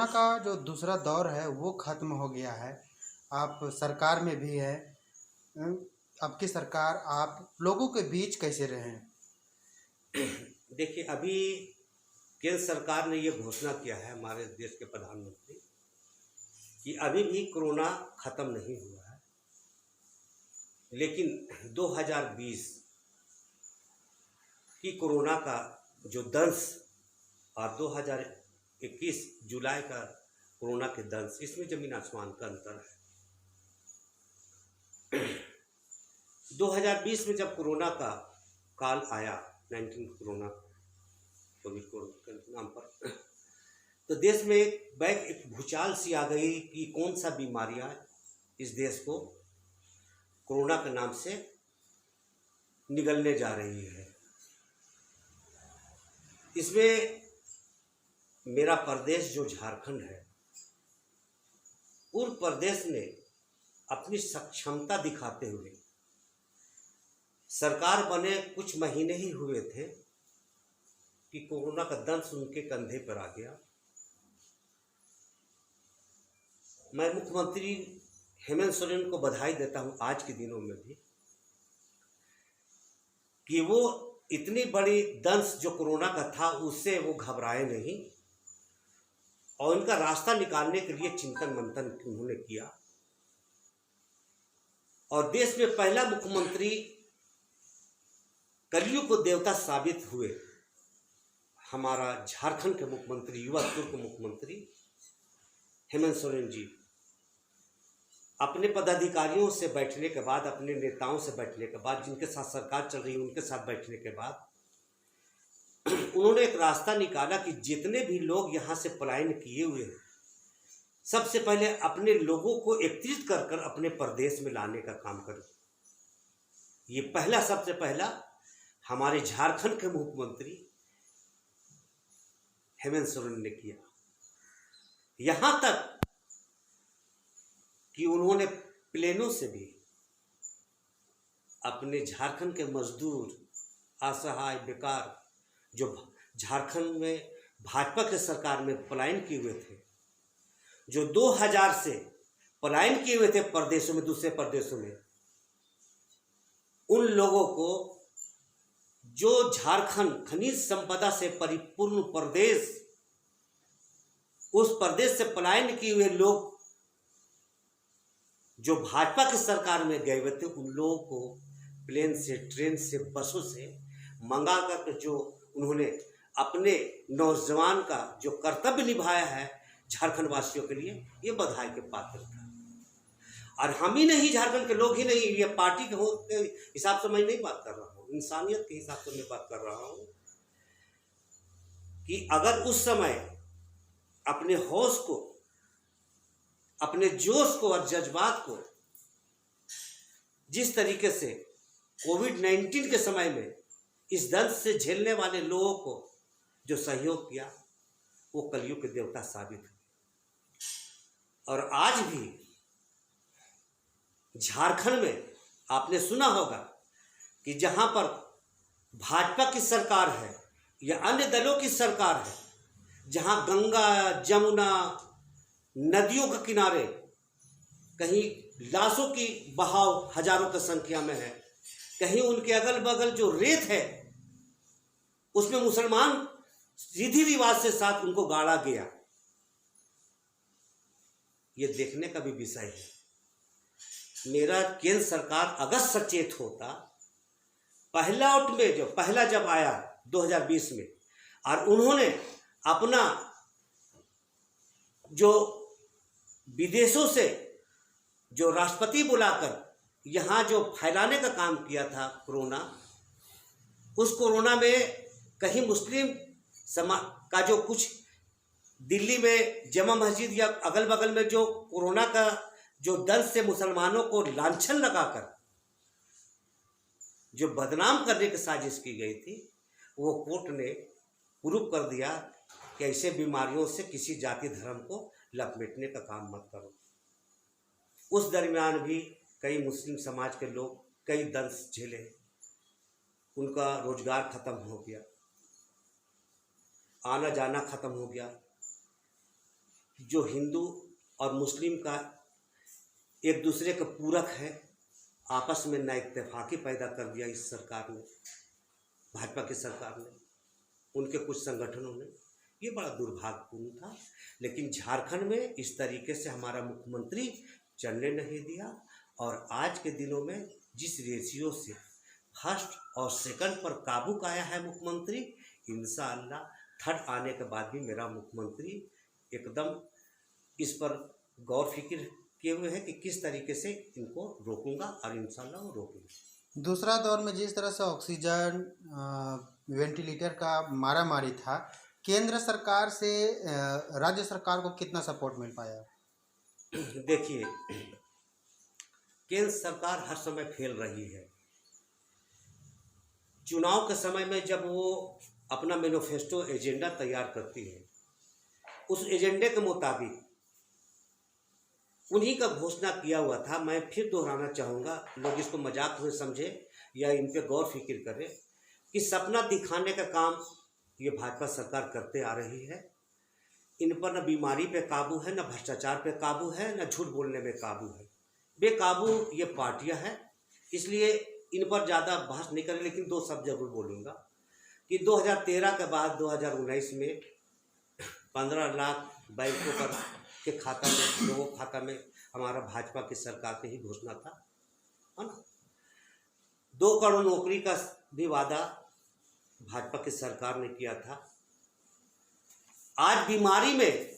का जो दूसरा दौर है वो खत्म हो गया है। आप सरकार में भी है। आपकी सरकार आप लोगों के बीच कैसे रहें? देखिए, अभी केंद्र सरकार ने ये घोषणा किया है, हमारे देश के प्रधानमंत्री, कि अभी भी कोरोना ख़त्म नहीं हुआ है, लेकिन 2020 की कोरोना का जो दंश और 2021 जुलाई का कोरोना के दंश, इसमें ज़मीन आसमान का अंतर है। 2020 में जब कोरोना का काल आया, 19 कोरोना, कोविड के नाम पर, तो देश में एक भूचाल सी आ गई कि कौन सा बीमारियां इस देश को कोरोना के नाम से निगलने जा रही है। इसमें मेरा प्रदेश जो झारखंड है, उस प्रदेश ने अपनी सक्षमता दिखाते हुए, सरकार बने कुछ महीने ही हुए थे कि कोरोना का दंश उनके कंधे पर आ गया। मैं मुख्यमंत्री हेमंत सोरेन को बधाई देता हूं आज के दिनों में भी, कि वो इतनी बड़ी दंश जो कोरोना का था उससे वो घबराए नहीं और उनका रास्ता निकालने के लिए चिंतन मंथन उन्होंने किया। और देश में पहला मुख्यमंत्री कलयुग को देवता साबित हुए, हमारा झारखंड के मुख्यमंत्री, युवा तुर्क मुख्यमंत्री हेमंत सोरेन जी, अपने पदाधिकारियों से बैठने के बाद, अपने नेताओं से बैठने के बाद, जिनके साथ सरकार चल रही है उनके साथ बैठने के बाद, उन्होंने एक रास्ता निकाला कि जितने भी लोग यहाँ से पलायन किए हुए हैं, सबसे पहले अपने लोगों को एकत्रित कर कर अपने प्रदेश में लाने का काम करें। ये पहला, सबसे पहला हमारे झारखंड के मुख्यमंत्री हेमंत सोरेन ने किया। यहां तक कि उन्होंने प्लेनों से भी अपने झारखंड के मजदूर, असहाय, बेकार, जो झारखंड में भाजपा के सरकार में पलायन किए हुए थे, जो 2000 से पलायन किए हुए थे प्रदेशों में, दूसरे प्रदेशों में, उन लोगों को, जो झारखंड खनिज संपदा से परिपूर्ण प्रदेश, उस प्रदेश से पलायन किए हुए लोग जो भाजपा की सरकार में गए हुए थे, उन लोगों को प्लेन से, ट्रेन से, बसों से मंगा कर जो उन्होंने अपने नौजवान का जो कर्तव्य निभाया है झारखंड वासियों के लिए, ये बधाई के पात्र था। और हम ही नहीं, झारखंड के लोग ही नहीं, ये पार्टी के हिसाब से मैं नहीं बात कर रहा हूँ, इंसानियत के हिसाब से मैं बात कर रहा हूँ कि अगर उस समय अपने होश को, अपने जोश को और जज्बात को, जिस तरीके से कोविड-19 के समय में इस दंश से झेलने वाले लोगों को जो सहयोग किया, वो कलयुग के देवता साबित हुए। और आज भी झारखंड में आपने सुना होगा कि जहां पर भाजपा की सरकार है या अन्य दलों की सरकार है, जहां गंगा, जमुना, नदियों के किनारे कहीं लाशों की बहाव हजारों की संख्या में है, कहीं उनके अगल बगल जो रेत है उसमें मुसलमान रीति रिवाज से साथ उनको गाड़ा गया, ये देखने का भी विषय है। मेरा केंद्र सरकार अगर सचेत होता, पहला आउट में जो पहला जब आया 2020 में, और उन्होंने अपना जो विदेशों से जो राष्ट्रपति बुलाकर यहाँ जो फैलाने का काम किया था कोरोना, उस कोरोना में कहीं मुस्लिम समाज का जो कुछ दिल्ली में जमा मस्जिद या अगल बगल में जो कोरोना का जो दंश से मुसलमानों को लांछन लगाकर जो बदनाम करने की साजिश की गई थी, वो कोर्ट ने प्रूव कर दिया कि ऐसे बीमारियों से किसी जाति धर्म को लपेटने का काम मत करो। उस दरमियान भी कई मुस्लिम समाज के लोग कई दंश झेले, उनका रोजगार खत्म हो गया, आना जाना खत्म हो गया, जो हिंदू और मुस्लिम का एक दूसरे का पूरक है, आपस में ना इत्तेफाकी पैदा कर दिया इस सरकार ने, भाजपा की सरकार ने, उनके कुछ संगठनों ने। ये बड़ा दुर्भाग्यपूर्ण था। लेकिन झारखंड में इस तरीके से हमारा मुख्यमंत्री चलने नहीं दिया। और आज के दिनों में जिस रेशियो से फर्स्ट और सेकंड पर काबू पाया है मुख्यमंत्री, इंशाअल्लाह थर्ड आने के बाद भी मेरा मुख्यमंत्री एकदम इस पर गौर फिक्र किए हुए हैं कि किस तरीके से इनको रोकूंगा, और इंशाअल्लाह वो रोकूंगा। दूसरा दौर में जिस तरह से ऑक्सीजन वेंटिलेटर का मारामारी था, केंद्र सरकार से राज्य सरकार को कितना सपोर्ट मिल पाया? देखिए, केंद्र सरकार हर समय फेल रही है। चुनाव के समय में जब वो अपना मैनिफेस्टो एजेंडा तैयार करती है, उस एजेंडे के मुताबिक उन्हीं का घोषणा किया हुआ था। मैं फिर दोहराना चाहूँगा, लोग इसको मजाक में समझे या इन पे गौर फिक्र करें कि सपना दिखाने का काम ये भाजपा सरकार करते आ रही है। इन पर न बीमारी पे काबू है, न भ्रष्टाचार पे काबू है, न झूठ बोलने में काबू है। बेकाबू ये पार्टियां हैं, इसलिए इन पर ज़्यादा बहस नहीं करें। लेकिन दो शब्द जरूर बोलूँगा कि 2013 के बाद 2019 में 15 लाख बैंकों पर के खाता में, लोगों के खाता में हमारा भाजपा की सरकार ने ही घोषणा था, है ना। 2 करोड़ नौकरी का भी वादा भाजपा की सरकार ने किया था। आज बीमारी में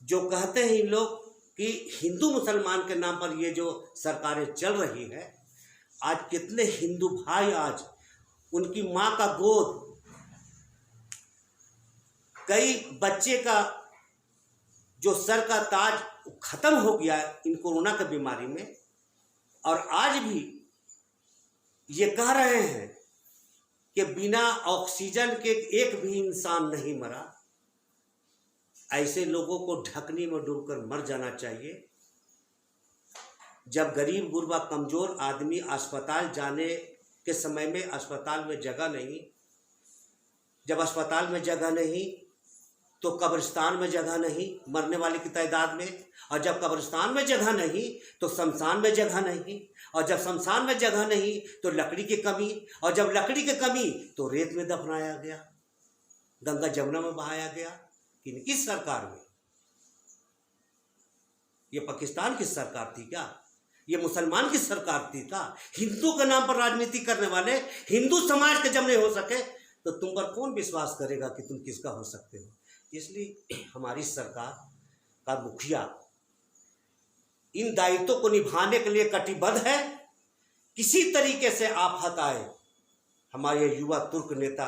जो कहते हैं इन लोग कि हिंदू मुसलमान के नाम पर ये जो सरकारें चल रही है, आज कितने हिंदू भाई आज उनकी माँ का गोद, कई बच्चे का जो सर का ताज खत्म हो गया इन कोरोना की बीमारी में, और आज भी ये कह रहे हैं कि बिना ऑक्सीजन के एक भी इंसान नहीं मरा। ऐसे लोगों को ढकनी में डूबकर मर जाना चाहिए। जब गरीब गुरबा कमजोर आदमी अस्पताल जाने के समय में अस्पताल में जगह नहीं, जब अस्पताल में जगह नहीं तो कब्रिस्तान में जगह नहीं मरने वाले की तादाद में, और जब कब्रिस्तान में जगह नहीं तो शमशान में जगह नहीं, और जब शमशान में जगह नहीं तो लकड़ी की कमी, और जब लकड़ी की कमी तो रेत में दफनाया गया, गंगा जमुना में बहाया गया। किनकी सरकार में? ये पाकिस्तान की सरकार थी क्या? ये मुसलमान की सरकार थी क्या? हिंदू के नाम पर राजनीति करने वाले हिंदू समाज के जब नहीं हो सके तो तुम पर कौन विश्वास करेगा कि तुम किसका हो सकते हो? इसलिए हमारी सरकार का मुखिया इन दायित्वों को निभाने के लिए कटिबद्ध है। किसी तरीके से आफत आए, हमारे युवा तुर्क नेता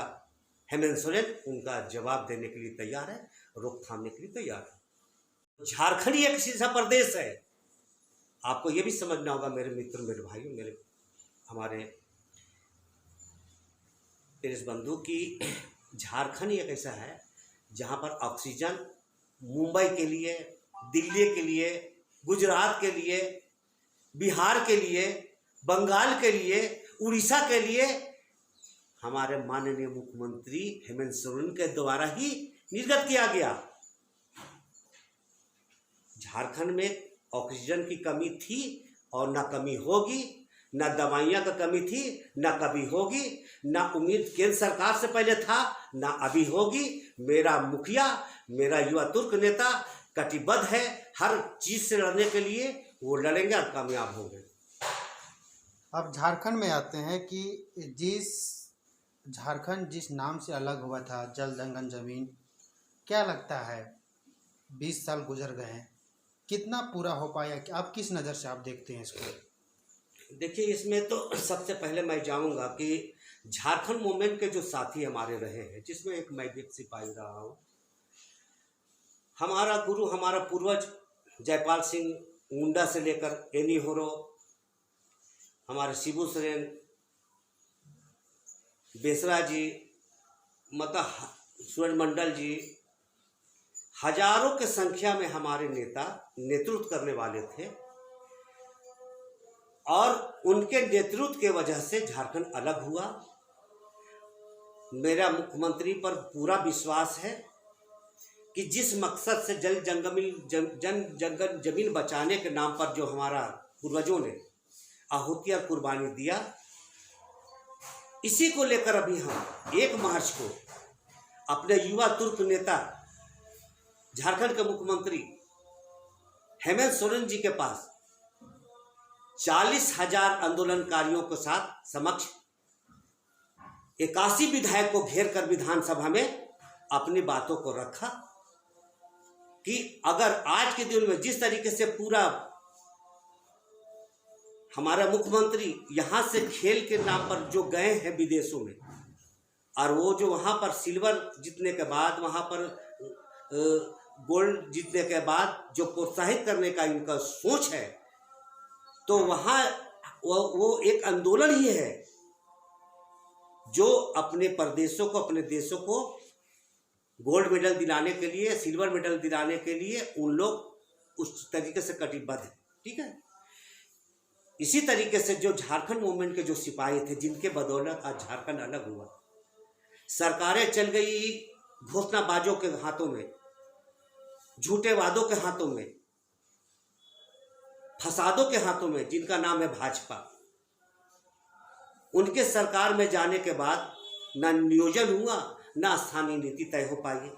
हेमंत सोरेन उनका जवाब देने के लिए तैयार है, रोक थामने के लिए तैयार है। झारखंड एक ऐसा प्रदेश है, आपको ये भी समझना होगा मेरे मित्र, मेरे भाइयों, मेरे हमारे देश बंधु की झारखंड एक ऐसा है जहाँ पर ऑक्सीजन मुंबई के लिए, दिल्ली के लिए, गुजरात के लिए, बिहार के लिए, बंगाल के लिए, उड़ीसा के लिए हमारे माननीय मुख्यमंत्री हेमंत सोरेन के द्वारा ही निर्गत किया गया। झारखंड में ऑक्सीजन की कमी थी और ना कमी होगी, ना दवाइयाँ का कमी थी ना कभी होगी, ना उम्मीद केंद्र सरकार से पहले था ना अभी होगी। मेरा मुखिया, मेरा युवा तुर्क नेता कटिबद्ध है हर चीज से लड़ने के लिए, वो लड़ेंगे और कामयाब होंगे। अब झारखंड में आते हैं कि झारखंड जिस नाम से अलग हुआ था, जल जंगल जमीन, क्या लगता है 20 साल गुजर गए हैं, कितना पूरा हो पाया? कि आप किस नज़र से आप देखते हैं इसको? देखिए, इसमें तो सबसे पहले मैं जाऊंगा कि झारखंड मूवमेंट के जो साथी हमारे रहे हैं, जिसमें एक मैं भी एक सिपाही रहा हूँ, हमारा गुरु, हमारा पूर्वज जयपाल सिंह मुंडा से लेकर एनी होरो, हमारे शिबू सोरेन, बेसरा जी, सूरज मंडल जी, हजारों के संख्या में हमारे नेता नेतृत्व करने वाले थे, और उनके नेतृत्व के वजह से झारखंड अलग हुआ। मेरा मुख्यमंत्री पर पूरा विश्वास है कि जिस मकसद से जंगल जमीन बचाने के नाम पर जो हमारा पूर्वजों ने आहुति और कुर्बानी दिया, इसी को लेकर अभी हम 1 मार्च को अपने युवा तुर्क नेता झारखंड के मुख्यमंत्री हेमंत सोरेन जी के पास 40,000 आंदोलनकारियों के साथ समक्ष 81 विधायक को घेर कर विधानसभा में अपनी बातों को रखा कि अगर आज के दिन में जिस तरीके से पूरा हमारा मुख्यमंत्री यहां से खेल के नाम पर जो गए हैं विदेशों में, और वो जो वहां पर सिल्वर जीतने के बाद, वहां पर गोल्ड जीतने के बाद जो प्रोत्साहित करने का इनका सोच है, तो वहां वो एक आंदोलन ही है जो अपने प्रदेशों को, अपने देशों को गोल्ड मेडल दिलाने के लिए, सिल्वर मेडल दिलाने के लिए उन लोग उस तरीके से कटिबद्ध है। ठीक है, इसी तरीके से जो झारखंड मूवमेंट के जो सिपाही थे, जिनके बदौलत आज झारखंड अलग हुआ, सरकारें चल गई घोषणाबाजों के हाथों में, झूठे वादों के हाथों में, फसादों के हाथों में, जिनका नाम है भाजपा। उनके सरकार में जाने के बाद ना नियोजन हुआ, ना स्थानीय नीति तय हो पाई।